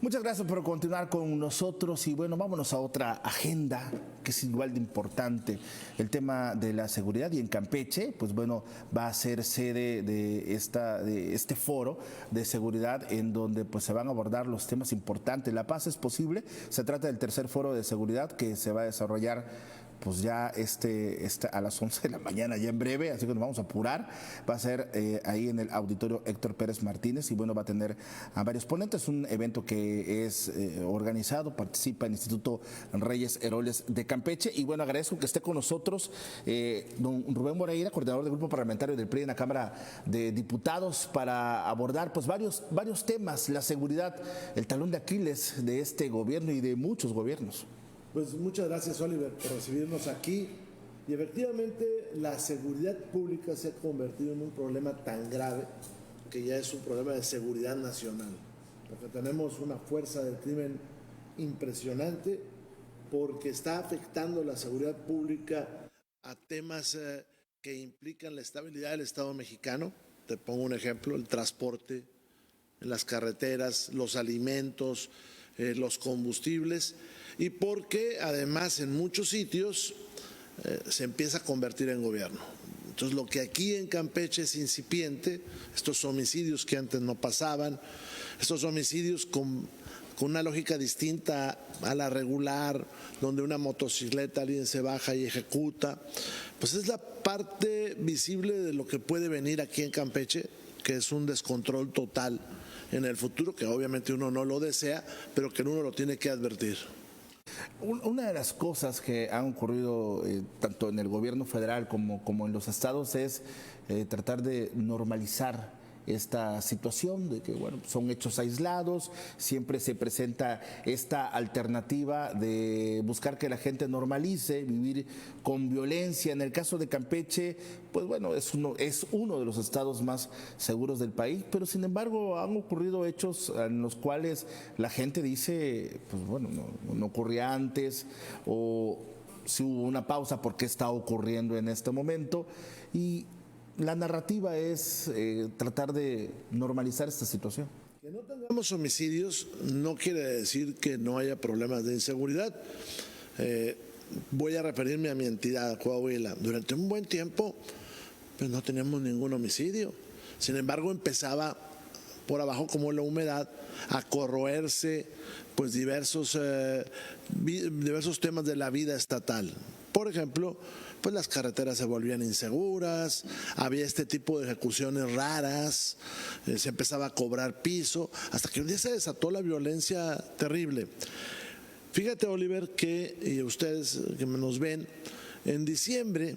Muchas gracias por continuar con nosotros y bueno, vámonos a otra agenda que es igual de importante, el tema de la seguridad, y en Campeche, pues bueno, va a ser sede de este foro de seguridad en donde pues se van a abordar los temas importantes. La paz es posible, se trata del tercer foro de seguridad que se va a desarrollar pues ya a las 11 de la mañana, ya en breve, así que nos vamos a apurar. Va a ser ahí en el auditorio Héctor Pérez Martínez y bueno, va a tener a varios ponentes. Un evento que es organizado, participa el Instituto Reyes Heroles de Campeche y bueno, agradezco que esté con nosotros don Rubén Moreira, coordinador del Grupo Parlamentario del PRI en la Cámara de Diputados, para abordar pues varios temas, la seguridad, el talón de Aquiles de este gobierno y de muchos gobiernos. Pues muchas gracias, Oliver, por recibirnos aquí. Y efectivamente la seguridad pública se ha convertido en un problema tan grave que ya es un problema de seguridad nacional, porque tenemos una fuerza del crimen impresionante, porque está afectando la seguridad pública a temas que implican la estabilidad del Estado mexicano. Te pongo un ejemplo: el transporte en las carreteras, los alimentos, los combustibles, y porque además en muchos sitios se empieza a convertir en gobierno. Entonces lo que aquí en Campeche es incipiente, estos homicidios que antes no pasaban, estos homicidios con una lógica distinta a la regular, donde una motocicleta alguien se baja y ejecuta, pues es la parte visible de lo que puede venir aquí en Campeche, que es un descontrol total en el futuro, que obviamente uno no lo desea, pero que uno lo tiene que advertir. Una de las cosas que han ocurrido tanto en el gobierno federal como en los estados es tratar de normalizar esta situación de que, bueno, son hechos aislados, siempre se presenta esta alternativa de buscar que la gente normalice vivir con violencia. En el caso de Campeche, pues bueno, es uno de los estados más seguros del país, pero sin embargo han ocurrido hechos en los cuales la gente dice, pues bueno, no ocurría antes, o si hubo una pausa, ¿por qué está ocurriendo en este momento? Y la narrativa es tratar de normalizar esta situación. Que no tengamos homicidios no quiere decir que no haya problemas de inseguridad. Voy a referirme a mi entidad, Coahuila. Durante un buen tiempo pues no teníamos ningún homicidio. Sin embargo, empezaba por abajo, como la humedad, a corroerse pues diversos temas de la vida estatal. Por ejemplo, pues las carreteras se volvían inseguras, había este tipo de ejecuciones raras, se empezaba a cobrar piso, hasta que un día se desató la violencia terrible. Fíjate, Oliver, y ustedes que nos ven, en diciembre,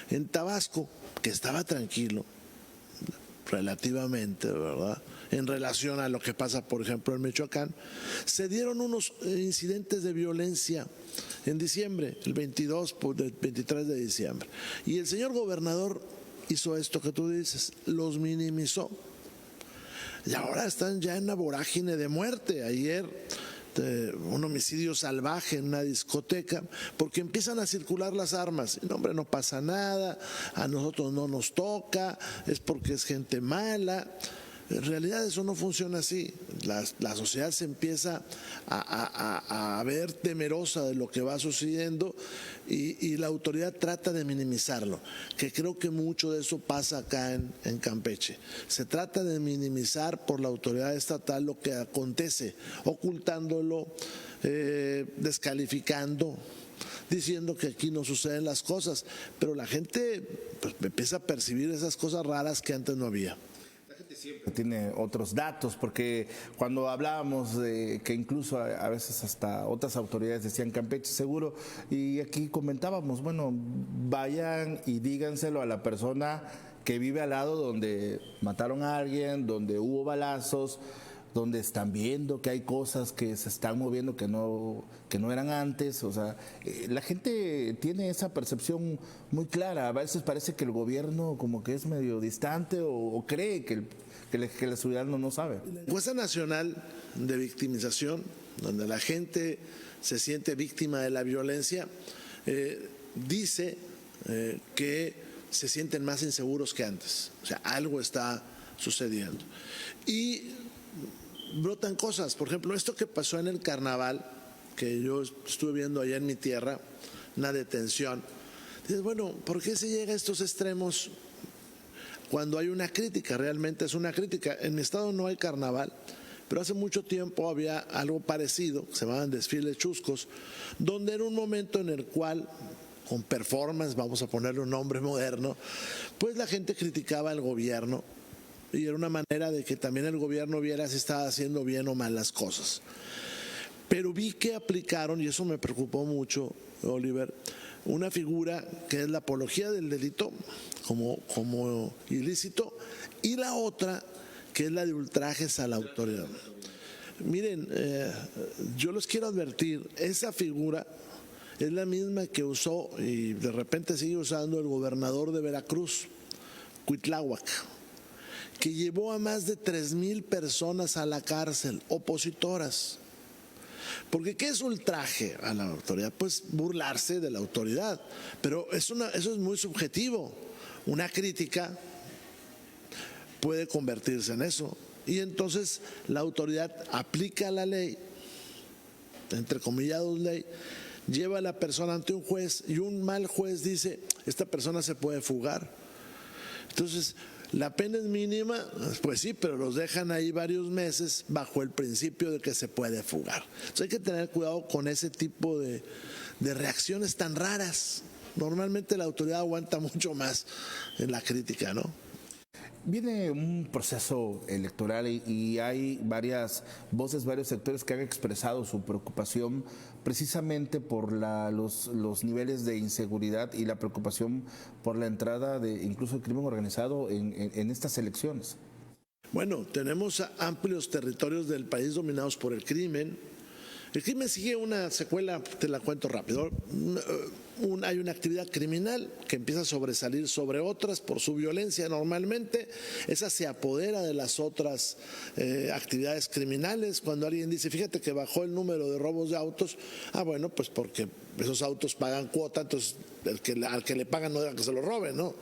en Tabasco, que estaba tranquilo, relativamente, ¿verdad?, en relación a lo que pasa, por ejemplo, en Michoacán, se dieron unos incidentes de violencia en diciembre, el 23 de diciembre. Y el señor gobernador hizo esto que tú dices, los minimizó. Y ahora están ya en una vorágine de muerte. Ayer un homicidio salvaje en una discoteca, porque empiezan a circular las armas. No, hombre, no pasa nada, a nosotros no nos toca, es porque es gente mala. En realidad eso no funciona así. La sociedad se empieza a ver temerosa de lo que va sucediendo y la autoridad trata de minimizarlo, que creo que mucho de eso pasa acá en Campeche. Se trata de minimizar por la autoridad estatal lo que acontece, ocultándolo, descalificando, diciendo que aquí no suceden las cosas, pero la gente pues empieza a percibir esas cosas raras que antes no había. Siempre tiene otros datos, porque cuando hablábamos de que incluso a veces hasta otras autoridades decían Campeche seguro, y aquí comentábamos, bueno, vayan y díganselo a la persona que vive al lado donde mataron a alguien, donde hubo balazos, donde están viendo que hay cosas que se están moviendo que no eran antes. O sea, la gente tiene esa percepción muy clara. A veces parece que el gobierno como que es medio distante o cree que la ciudadanía no sabe. La encuesta nacional de victimización, donde la gente se siente víctima de la violencia, dice que se sienten más inseguros que antes. O sea, algo está sucediendo. Y brotan cosas. Por ejemplo, esto que pasó en el carnaval, que yo estuve viendo allá en mi tierra, una detención. Dices, bueno, ¿por qué se llega a estos extremos cuando hay una crítica? Realmente es una crítica. En mi estado no hay carnaval, pero hace mucho tiempo había algo parecido, se llamaban desfiles chuscos, donde era un momento en el cual, con performance, vamos a ponerle un nombre moderno, pues la gente criticaba al gobierno y era una manera de que también el gobierno viera si estaba haciendo bien o mal las cosas. Pero vi que aplicaron, y eso me preocupó mucho, Oliver, una figura que es la apología del delito como ilícito, y la otra que es la de ultrajes a la autoridad. Miren, yo les quiero advertir, esa figura es la misma que usó y de repente sigue usando el gobernador de Veracruz, Cuitláhuac, que llevó a más de 3,000 personas a la cárcel, opositoras. Porque ¿qué es ultraje a la autoridad? Pues burlarse de la autoridad, pero eso es muy subjetivo. Una crítica puede convertirse en eso. Y entonces la autoridad aplica la ley, entre comillados ley, lleva a la persona ante un juez y un mal juez dice, esta persona se puede fugar. Entonces, la pena es mínima, pues sí, pero los dejan ahí varios meses bajo el principio de que se puede fugar. Entonces hay que tener cuidado con ese tipo de reacciones tan raras. Normalmente la autoridad aguanta mucho más en la crítica, ¿no? Viene un proceso electoral y hay varias voces, varios sectores que han expresado su preocupación precisamente por los niveles de inseguridad y la preocupación por la entrada de incluso el crimen organizado en estas elecciones. Bueno, tenemos amplios territorios del país dominados por el crimen. El crimen sigue una secuela, te la cuento rápido. Hay una actividad criminal que empieza a sobresalir sobre otras por su violencia normalmente. Esa se apodera de las otras actividades criminales. Cuando alguien dice, fíjate que bajó el número de robos de autos, bueno, pues porque esos autos pagan cuota, entonces al que le pagan no deja que se lo roben, ¿no?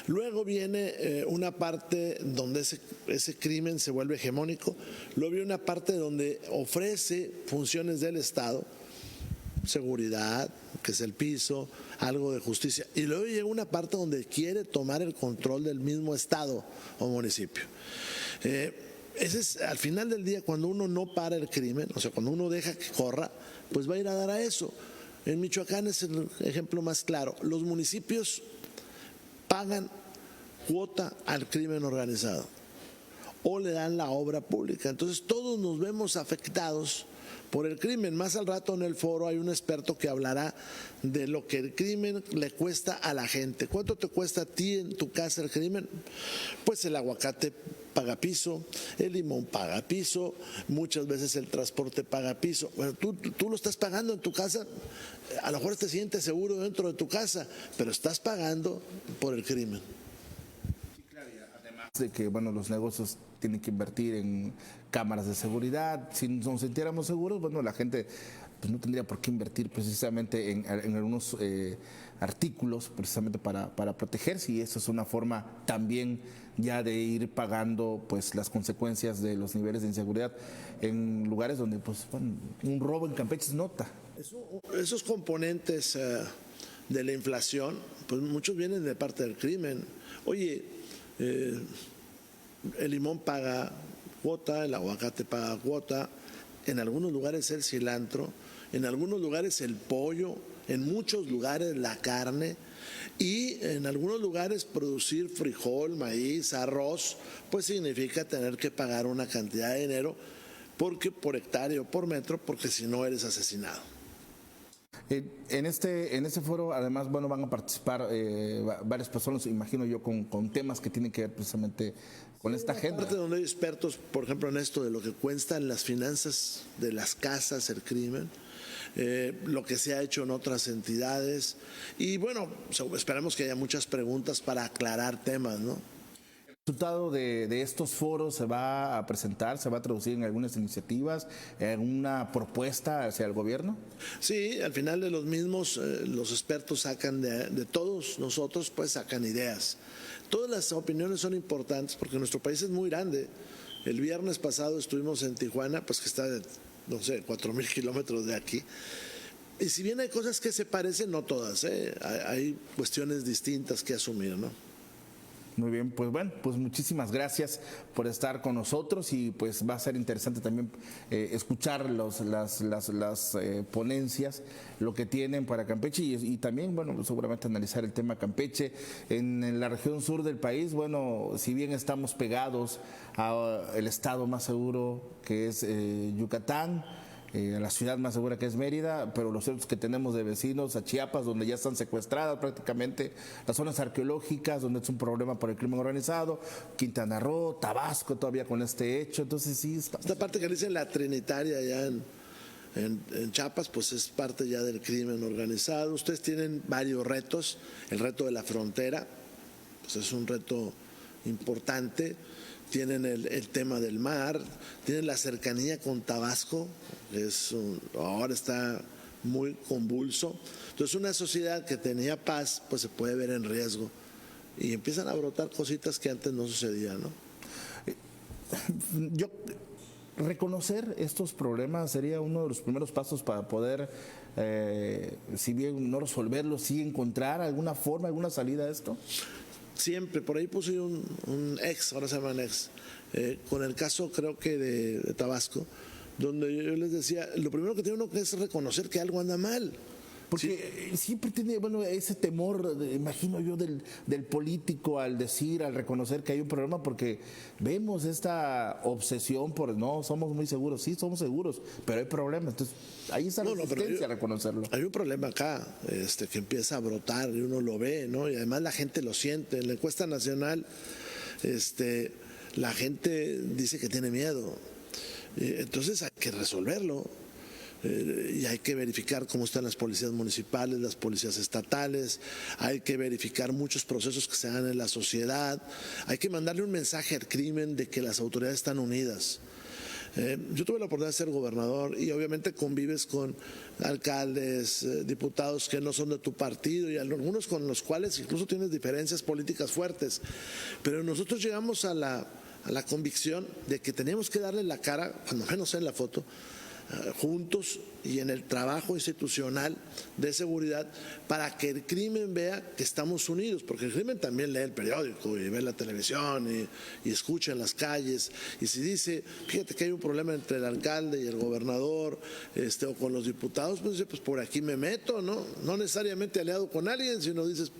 Luego viene una parte donde ese crimen se vuelve hegemónico. Luego viene una parte donde ofrece funciones del Estado, seguridad, que es el piso, algo de justicia. Y luego llega una parte donde quiere tomar el control del mismo Estado o municipio. Ese es, al final del día, cuando uno no para el crimen, o sea, cuando uno deja que corra, pues va a ir a dar a eso. En Michoacán es el ejemplo más claro. Los municipios pagan cuota al crimen organizado o le dan la obra pública. Entonces todos nos vemos afectados por el crimen. Más al rato en el foro hay un experto que hablará de lo que el crimen le cuesta a la gente. ¿Cuánto te cuesta a ti en tu casa el crimen? Pues el aguacate paga piso, el limón paga piso, muchas veces el transporte paga piso. Bueno, tú lo estás pagando en tu casa, a lo mejor te sientes seguro dentro de tu casa, pero estás pagando por el crimen. Además de que, bueno, los negocios tienen que invertir en cámaras de seguridad. Si nos sintiéramos seguros, bueno, la gente pues no tendría por qué invertir precisamente en algunos artículos precisamente para protegerse, y eso es una forma también ya de ir pagando pues las consecuencias de los niveles de inseguridad en lugares donde pues bueno, un robo en Campeche se nota. Esos componentes de la inflación, pues muchos vienen de parte del crimen. Oye, el limón paga cuota, el aguacate paga cuota, en algunos lugares el cilantro, en algunos lugares el pollo, en muchos lugares la carne, y en algunos lugares producir frijol, maíz, arroz, pues significa tener que pagar una cantidad de dinero porque por hectárea o por metro, porque si no eres asesinado. En este foro, además, bueno, van a participar varias personas, imagino yo, con temas que tienen que ver precisamente con esta agenda. Parte donde hay expertos, por ejemplo, en esto de lo que cuestan las finanzas de las casas, el crimen, lo que se ha hecho en otras entidades, y bueno, esperamos que haya muchas preguntas para aclarar temas, ¿no? ¿El resultado de estos foros se va a presentar, se va a traducir en algunas iniciativas, en una propuesta hacia el gobierno? Sí, al final de los mismos, los expertos sacan de todos nosotros, pues sacan ideas. Todas las opiniones son importantes porque nuestro país es muy grande El viernes pasado estuvimos en Tijuana, pues que está, no sé, 4,000 kilómetros de aquí. Y si bien hay cosas que se parecen, no todas, hay cuestiones distintas que asumir, ¿no? Muy bien, pues bueno, pues muchísimas gracias por estar con nosotros y pues va a ser interesante también escuchar las ponencias, lo que tienen para Campeche y también, bueno, seguramente analizar el tema Campeche. En la región sur del país, bueno, si bien estamos pegados al estado más seguro que es Yucatán, la ciudad más segura que es Mérida, pero los centros que tenemos de vecinos a Chiapas, donde ya están secuestradas prácticamente, las zonas arqueológicas, donde es un problema por el crimen organizado, Quintana Roo, Tabasco todavía con este hecho, entonces sí. Esta parte que dicen la Trinitaria ya en Chiapas, pues es parte ya del crimen organizado. Ustedes tienen varios retos, el reto de la frontera, pues es un reto importante. Tienen el tema del mar, tienen la cercanía con Tabasco, ahora está muy convulso. Entonces una sociedad que tenía paz, pues se puede ver en riesgo y empiezan a brotar cositas que antes no sucedían, ¿no? Reconocer estos problemas sería uno de los primeros pasos para poder, si bien no resolverlos, sí encontrar alguna forma, alguna salida a esto. Siempre, por ahí puse un ex, ahora se llaman ex, con el caso creo que de Tabasco, donde yo les decía, lo primero que tiene uno que es reconocer que algo anda mal. Porque siempre tiene, bueno, ese temor, imagino yo, del político al decir, al reconocer que hay un problema, porque vemos esta obsesión por, no, somos muy seguros, sí, somos seguros, pero hay problemas. Entonces, ahí está la resistencia a reconocerlo. Hay un problema acá, que empieza a brotar y uno lo ve, ¿no? Y además la gente lo siente. En la encuesta nacional, la gente dice que tiene miedo. Entonces hay que resolverlo. Y hay que verificar cómo están las policías municipales, las policías estatales, hay que verificar muchos procesos que se dan en la sociedad, hay que mandarle un mensaje al crimen de que las autoridades están unidas. Yo tuve la oportunidad de ser gobernador y obviamente convives con alcaldes, diputados que no son de tu partido y algunos con los cuales incluso tienes diferencias políticas fuertes, pero nosotros llegamos a la convicción de que teníamos que darle la cara, cuando menos en la foto, juntos y en el trabajo institucional de seguridad para que el crimen vea que estamos unidos, porque el crimen también lee el periódico y ve la televisión y escucha en las calles, y si dice, fíjate que hay un problema entre el alcalde y el gobernador o con los diputados, pues dice, pues por aquí me meto, no necesariamente aliado con alguien, sino dices,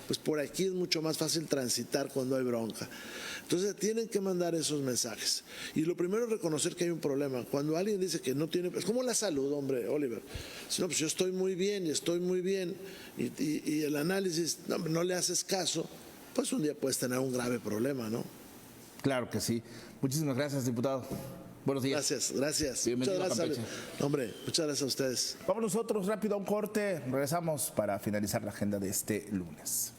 pues por aquí es mucho más fácil transitar cuando hay bronca. Entonces tienen que mandar esos mensajes. Y lo primero es reconocer que hay un problema. Cuando alguien dice que no tiene, es como la salud, hombre, Oliver. Si no, pues yo estoy muy bien y estoy muy bien, y el análisis, no le haces caso, pues un día puedes tener un grave problema, ¿no? Claro que sí. Muchísimas gracias, diputado. Buenos días. Gracias. Bienvenido muchas gracias. a Hombre, muchas gracias a ustedes. Vamos nosotros rápido a un corte. Regresamos para finalizar la agenda de este lunes.